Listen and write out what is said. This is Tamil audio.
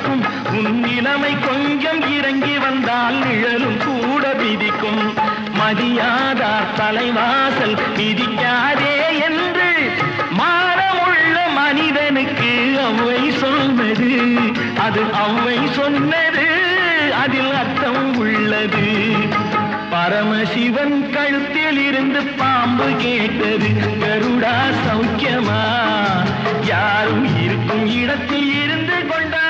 மதிக்கும் உன் நிலைமை கொஞ்சம் இறங்கி வந்தால் நிழலும் கூட விதிக்கும் மதியாதார் தலைவாசல் மிதிக்காதே என்று மானமுள்ள மனிதனுக்கு அவ்வை சொன்னது அது அவ்வை சொன்னது அதில் அர்த்தம் உள்ளது பரமசிவன் கழுத்தில் இருந்து பாம்பு கேட்டது கருடா சௌக்கியமா யாரும் இருக்கும் இடத்தில் இருந்து கொண்டார்